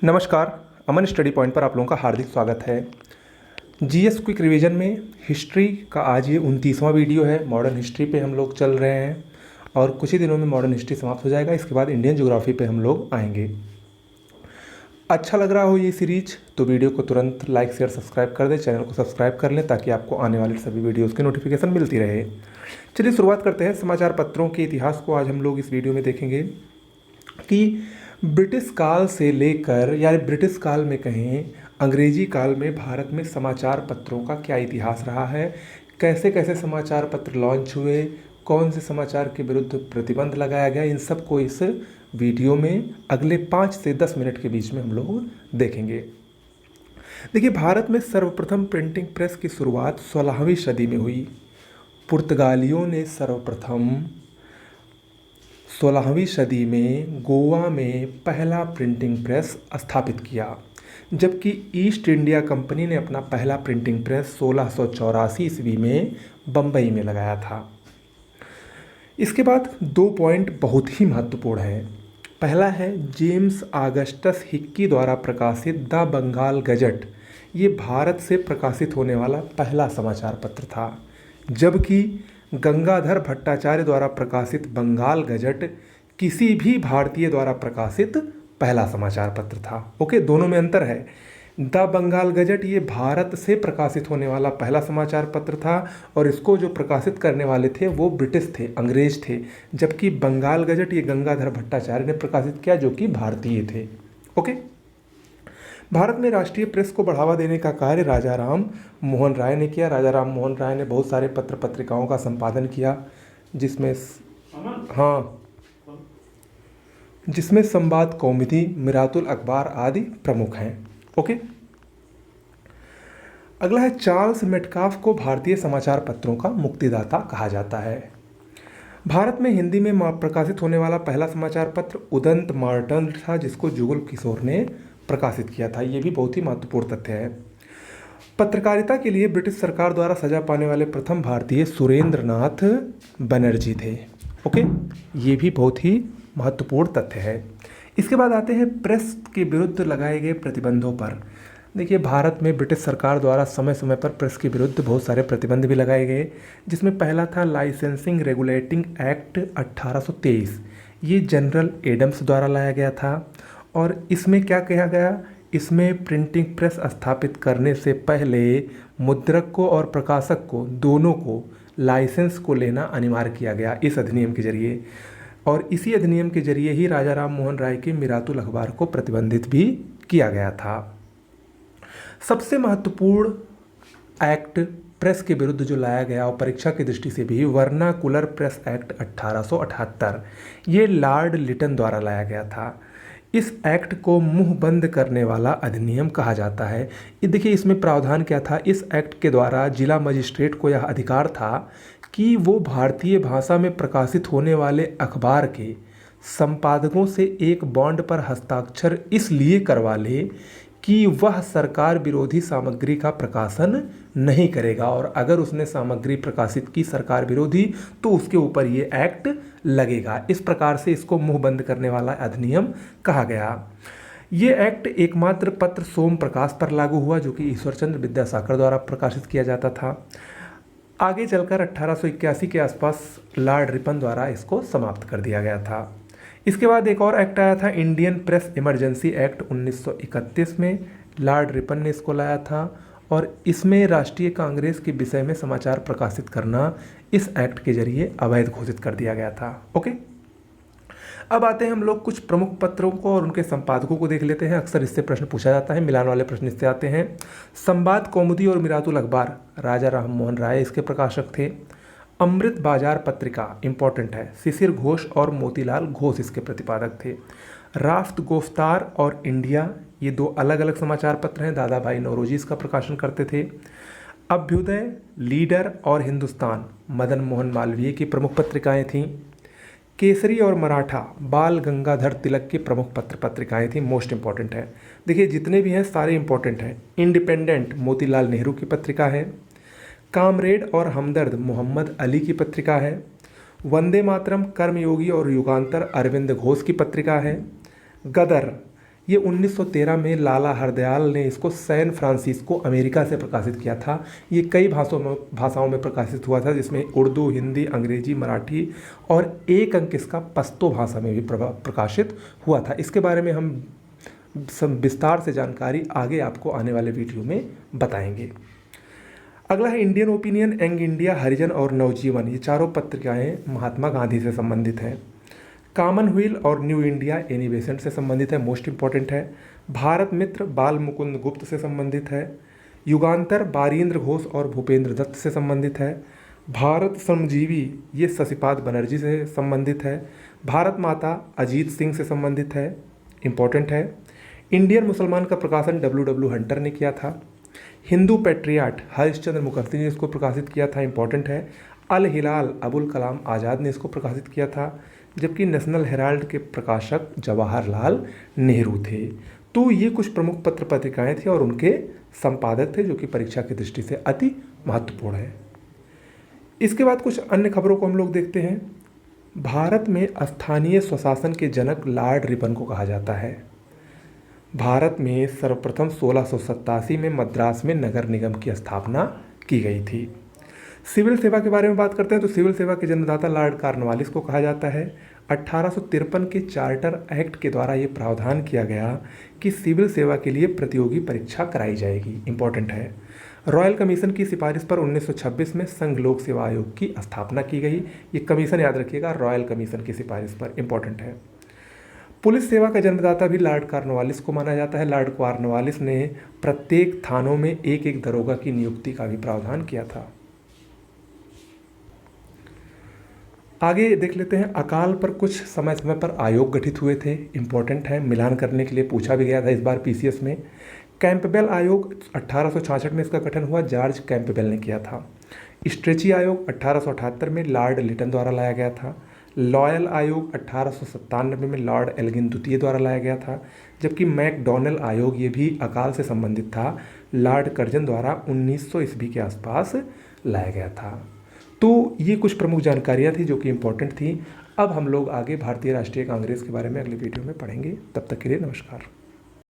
नमस्कार। अमन study point पर आप लोगों का हार्दिक स्वागत है। जीएस क्विक रिवीजन में हिस्ट्री का आज ये 29वां वीडियो है। मॉडर्न हिस्ट्री पे हम लोग चल रहे हैं और कुछ ही दिनों में मॉडर्न हिस्ट्री समाप्त हो जाएगा। इसके बाद इंडियन ज्योग्राफी पे हम लोग आएंगे। अच्छा लग रहा हो ये सीरीज तो वीडियो को तुरंत लाइक शेयर सब्सक्राइब कर दें, चैनल को सब्सक्राइब कर लें ताकि आपको आने वाले सभी वीडियोज़ की नोटिफिकेशन मिलती रहे। चलिए शुरुआत करते हैं। समाचार पत्रों के इतिहास को आज हम लोग इस वीडियो में देखेंगे कि ब्रिटिश काल से लेकर, यानी ब्रिटिश काल में कहें, अंग्रेजी काल में भारत में समाचार पत्रों का क्या इतिहास रहा है, कैसे कैसे समाचार पत्र लॉन्च हुए, कौन से समाचार के विरुद्ध प्रतिबंध लगाया गया, इन सब को इस वीडियो में अगले 5 से 10 मिनट के बीच में हम लोग देखेंगे। देखिए, भारत में सर्वप्रथम प्रिंटिंग प्रेस की शुरुआत 16वीं सदी में हुई। पुर्तगालियों ने सर्वप्रथम 16वीं सदी में गोवा में पहला प्रिंटिंग प्रेस स्थापित किया, जबकि ईस्ट इंडिया कंपनी ने अपना पहला प्रिंटिंग प्रेस 1684 ईस्वी में बम्बई में लगाया था। इसके बाद 2 पॉइंट बहुत ही महत्वपूर्ण हैं। पहला है जेम्स ऑगस्टस हिक्की द्वारा प्रकाशित द बंगाल गजट। ये भारत से प्रकाशित होने वाला पहला समाचार पत्र था, जबकि गंगाधर भट्टाचार्य द्वारा प्रकाशित बंगाल गजट किसी भी भारतीय द्वारा प्रकाशित पहला समाचार पत्र था। ओके, दोनों में अंतर है। द बंगाल गजट ये भारत से प्रकाशित होने वाला पहला समाचार पत्र था और इसको जो प्रकाशित करने वाले थे वो ब्रिटिश थे, अंग्रेज थे, जबकि बंगाल गजट ये गंगाधर भट्टाचार्य ने प्रकाशित किया जो कि भारतीय थे। ओके, भारत में राष्ट्रीय प्रेस को बढ़ावा देने का कार्य राजा राम मोहन राय ने किया। राजा राम मोहन राय ने बहुत सारे पत्र पत्रिकाओं का संपादन किया, जिसमें संवाद कौमुदी, मिरातुल अखबार आदि प्रमुख हैं। ओके, अगला है चार्ल्स मेटकाफ को भारतीय समाचार पत्रों का मुक्तिदाता कहा जाता है। भारत में हिंदी में प्रकाशित होने वाला पहला समाचार पत्र उदंत मार्टन था, जिसको जुगल किशोर ने प्रकाशित किया था। ये भी बहुत ही महत्वपूर्ण तथ्य है। पत्रकारिता के लिए ब्रिटिश सरकार द्वारा सजा पाने वाले प्रथम भारतीय सुरेंद्र नाथ बनर्जी थे। ओके, ये भी बहुत ही महत्वपूर्ण तथ्य है। इसके बाद आते हैं प्रेस के विरुद्ध लगाए गए प्रतिबंधों पर। देखिए, भारत में ब्रिटिश सरकार द्वारा समय समय पर प्रेस के विरुद्ध बहुत सारे प्रतिबंध भी लगाए गए, जिसमें पहला था लाइसेंसिंग रेगुलेटिंग एक्ट 1823। ये जनरल एडम्स द्वारा लाया गया था और इसमें क्या कहा गया, इसमें प्रिंटिंग प्रेस स्थापित करने से पहले मुद्रक को और प्रकाशक को दोनों को लाइसेंस को लेना अनिवार्य किया गया इस अधिनियम के जरिए। और इसी अधिनियम के जरिए ही राजा राम मोहन राय के मिरातुल अखबार को प्रतिबंधित भी किया गया था। सबसे महत्वपूर्ण एक्ट प्रेस के विरुद्ध जो लाया गया और परीक्षा की दृष्टि से भी वर्नाकुलर प्रेस एक्ट 1878, ये लॉर्ड लिटन द्वारा लाया गया था। इस एक्ट को मुंह बंद करने वाला अधिनियम कहा जाता है। ये देखिए, इसमें प्रावधान क्या था। इस एक्ट के द्वारा जिला मजिस्ट्रेट को यह अधिकार था कि वो भारतीय भाषा में प्रकाशित होने वाले अखबार के संपादकों से एक बॉन्ड पर हस्ताक्षर इसलिए करवा ले कि वह सरकार विरोधी सामग्री का प्रकाशन नहीं करेगा, और अगर उसने सामग्री प्रकाशित की सरकार विरोधी तो उसके ऊपर ये एक्ट लगेगा। इस प्रकार से इसको मुंह बंद करने वाला अधिनियम कहा गया। ये एक्ट एकमात्र पत्र सोम प्रकाश पर लागू हुआ, जो कि ईश्वरचंद्र विद्यासागर द्वारा प्रकाशित किया जाता था। आगे चलकर 1881 के आसपास लॉर्ड रिपन द्वारा इसको समाप्त कर दिया गया था। इसके बाद एक और एक्ट आया था, इंडियन प्रेस इमरजेंसी एक्ट 1931 में। लॉर्ड रिपन ने इसको लाया था और इसमें राष्ट्रीय कांग्रेस के विषय में समाचार प्रकाशित करना इस एक्ट के जरिए अवैध घोषित कर दिया गया था। ओके, अब आते हैं हम लोग कुछ प्रमुख पत्रों को और उनके संपादकों को देख लेते हैं। अक्सर इससे प्रश्न पूछा जाता है, मिलान वाले प्रश्न इससे आते हैं। संवाद कौमुदी और मिरातुल अखबार, राजा राम मोहन राय इसके प्रकाशक थे। अमृत बाजार पत्रिका इंपॉर्टेंट है, शिशिर घोष और मोतीलाल घोष इसके प्रतिपादक थे। राफ्त गोफ्तार और इंडिया, ये 2 अलग अलग समाचार पत्र हैं, दादा भाई नौरोजी इसका प्रकाशन करते थे। अभ्युदय, लीडर और हिंदुस्तान मदन मोहन मालवीय की प्रमुख पत्रिकाएं थीं। केसरी और मराठा बाल गंगाधर तिलक की प्रमुख पत्रिकाएं थीं, मोस्ट इंपॉर्टेंट है। देखिए, जितने भी हैं सारे इंपॉर्टेंट हैं। इंडिपेंडेंट मोतीलाल नेहरू की पत्रिका है। कामरेड और हमदर्द मोहम्मद अली की पत्रिका है। वंदे मातरम कर्मयोगी और युगांतर अरविंद घोष की पत्रिका है। गदर ये 1913 में लाला हरदयाल ने इसको सैन फ्रांसिस्को अमेरिका से प्रकाशित किया था। ये कई भाषाओं में प्रकाशित हुआ था, जिसमें उर्दू, हिंदी, अंग्रेजी, मराठी और एक अंक इसका पश्तो भाषा में भी प्रकाशित हुआ था। इसके बारे में हम सब विस्तार से जानकारी आगे आपको आने वाले वीडियो में बताएंगे। अगला है इंडियन ओपिनियन, यंग इंडिया, हरिजन और नवजीवन। ये चारों पत्रिकाएं महात्मा गांधी से संबंधित हैं। कॉमनवेल्थ और न्यू इंडिया एनी बेसेंट से संबंधित है, मोस्ट इंपॉर्टेंट है। भारत मित्र बाल मुकुंद गुप्त से संबंधित है। युगांतर बारींद्र घोष और भूपेंद्र दत्त से संबंधित है। भारत श्रमजीवी ये शशिपाद बनर्जी से संबंधित है। भारत माता अजीत सिंह से संबंधित है, इंपॉर्टेंट है। इंडियन मुसलमान का प्रकाशन डब्ल्यू हंटर ने किया था। हिंदू पैट्रियाट हरिश्चंद्र मुखर्जी ने इसको प्रकाशित किया था, इंपॉर्टेंट है। अल हिलाल अबुल कलाम आज़ाद ने इसको प्रकाशित किया था, जबकि नेशनल हेराल्ड के प्रकाशक जवाहरलाल नेहरू थे। तो ये कुछ प्रमुख पत्र पत्रिकाएं थी और उनके संपादक थे, जो कि परीक्षा की दृष्टि से अति महत्वपूर्ण है। इसके बाद कुछ अन्य खबरों को हम लोग देखते हैं। भारत में स्थानीय स्वशासन के जनक लॉर्ड रिपन को कहा जाता है। भारत में सर्वप्रथम 1687 में मद्रास में नगर निगम की स्थापना की गई थी। सिविल सेवा के बारे में बात करते हैं तो सिविल सेवा के जन्मदाता लॉर्ड कॉर्नवालिस को कहा जाता है। 1853 के चार्टर एक्ट के द्वारा ये प्रावधान किया गया कि सिविल सेवा के लिए प्रतियोगी परीक्षा कराई जाएगी, इंपॉर्टेंट है। रॉयल कमीशन की सिफारिश पर 1926 में संघ लोक सेवा आयोग की स्थापना की गई। ये कमीशन याद रखिएगा, रॉयल कमीशन की सिफारिश पर, इंपॉर्टेंट है। पुलिस सेवा का जन्मदाता भी लॉर्ड कॉर्नवालिस को माना जाता है। लॉर्ड कॉर्नवालिस ने प्रत्येक थानों में एक एक दरोगा की नियुक्ति का भी प्रावधान किया था। आगे देख लेते हैं, अकाल पर कुछ समय समय पर आयोग गठित हुए थे, इंपॉर्टेंट है, मिलान करने के लिए पूछा भी गया था इस बार पीसीएस में। कैंपबेल आयोग 1866 में इसका गठन हुआ, जॉर्ज कैंपबेल ने किया था। स्ट्रेची आयोग 1878 में लॉर्ड लिटन द्वारा लाया गया था। लॉयल आयोग 1897 में लॉर्ड एल्गिन द्वितीय द्वारा लाया गया था, जबकि मैकडॉनल आयोग ये भी अकाल से संबंधित था, लॉर्ड कर्जन द्वारा 1900 ईस्वी के आसपास लाया गया था। तो ये कुछ प्रमुख जानकारियाँ थी जो कि इम्पोर्टेंट थी। अब हम लोग आगे भारतीय राष्ट्रीय कांग्रेस के बारे में अगले वीडियो में पढ़ेंगे। तब तक के लिए नमस्कार।